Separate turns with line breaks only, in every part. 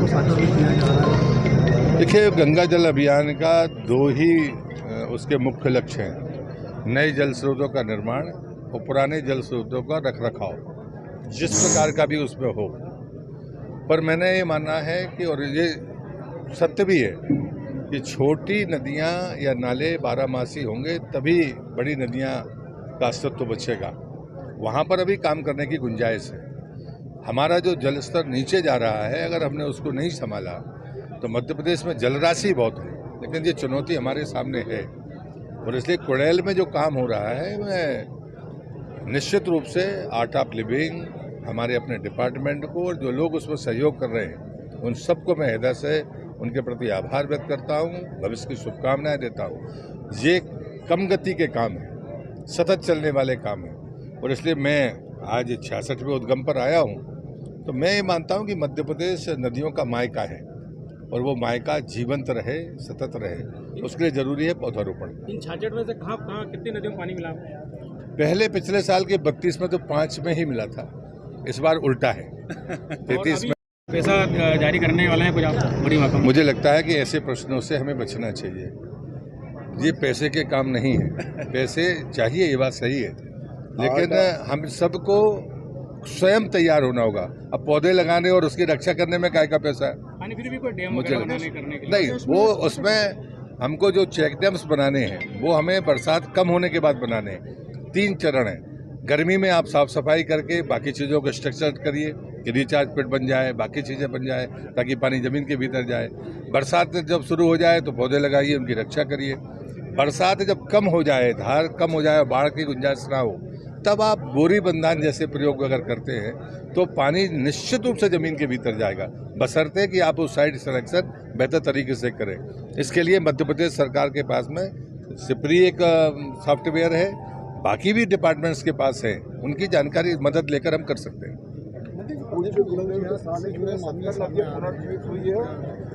को साझा भी किया जा रहा है।
देखिए, गंगा जल अभियान का दो ही उसके मुख्य लक्ष्य हैं, नए जल स्रोतों का निर्माण और पुराने जल स्रोतों का रखरखाव, जिस प्रकार का भी उसमें हो। पर मैंने ये मानना है कि, और ये सत्य भी है, कि छोटी नदियाँ या नाले बारहमासी होंगे तभी बड़ी नदियाँ का अस्तित्व बचेगा। वहाँ पर अभी काम करने की गुंजाइश है। हमारा जो जल स्तर नीचे जा रहा है, अगर हमने उसको नहीं संभाला तो मध्य प्रदेश में जलराशि बहुत है, लेकिन ये चुनौती हमारे सामने है। और इसलिए कुड़ैल में जो काम हो रहा है, मैं निश्चित रूप से आर्ट ऑफ लिविंग, हमारे अपने डिपार्टमेंट को और जो लोग उसमें सहयोग कर रहे हैं, उन सबको मैं हृदय से उनके प्रति आभार व्यक्त करता हूँ, भविष्य की शुभकामनाएं देता हूँ। ये कम गति के काम हैं, सतत चलने वाले काम हैं, और इसलिए मैं आज 66वें उद्गम पर आया हूँ। तो मैं ये मानता हूँ कि मध्य प्रदेश नदियों का मायका है, और वो मायका जीवंत रहे, सतत रहे, उसके लिए जरूरी है पौधारोपण।
इन 66 में से कहाँ कितनी नदियों में पानी मिला?
पहले पिछले साल के 32 में तो 5 में ही मिला था, इस बार उल्टा है 33 में।
पैसा जारी करने वाला है कुछ आप बड़ी मात्रा में?
मुझे लगता है कि ऐसे प्रश्नों से हमें बचना चाहिए। ये पैसे के काम नहीं है, पैसे चाहिए, ये बात सही है, लेकिन हम सबको स्वयं तैयार होना होगा। अब पौधे लगाने और उसकी रक्षा करने में काय का पैसा है?
फिर भी कोई डैम
मुझे
करने के लिए
नहीं, वो उसमें हमको जो चेक डैम्स बनाने हैं वो हमें बरसात कम होने के बाद बनाने हैं। 3 चरण हैं। गर्मी में आप साफ सफाई करके बाकी चीज़ों को स्ट्रक्चर करिए कि रिचार्ज पिट बन जाए, बाकी चीज़ें बन जाए, ताकि पानी जमीन के भीतर जाए। बरसात जब शुरू हो जाए तो पौधे लगाइए, उनकी रक्षा करिए। बरसात जब कम हो जाए, धार कम हो जाए, बाढ़ की गुंजाइश ना हो, तब आप बोरी बंधान जैसे प्रयोग अगर करते हैं तो पानी निश्चित रूप से जमीन के भीतर जाएगा, बशर्ते कि आप उस साइड सिलेक्शन बेहतर तरीके से करें। इसके लिए मध्य प्रदेश सरकार के पास में सिपरी एक सॉफ्टवेयर है, बाकी भी डिपार्टमेंट्स के पास है, उनकी जानकारी मदद लेकर हम कर सकते हैं।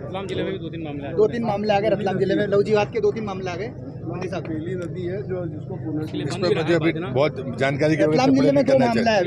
रतलाम जिले में भी 2-3 मामले आए।
2-3 मामले आ गए रतलाम जिले में, लवजीवाद के 2-3 मामले आ गए।
पहली नदी है जो जिसको
इसमें मुझे अभी बहुत जानकारी के
रतलाम जिले में 2 मामला है।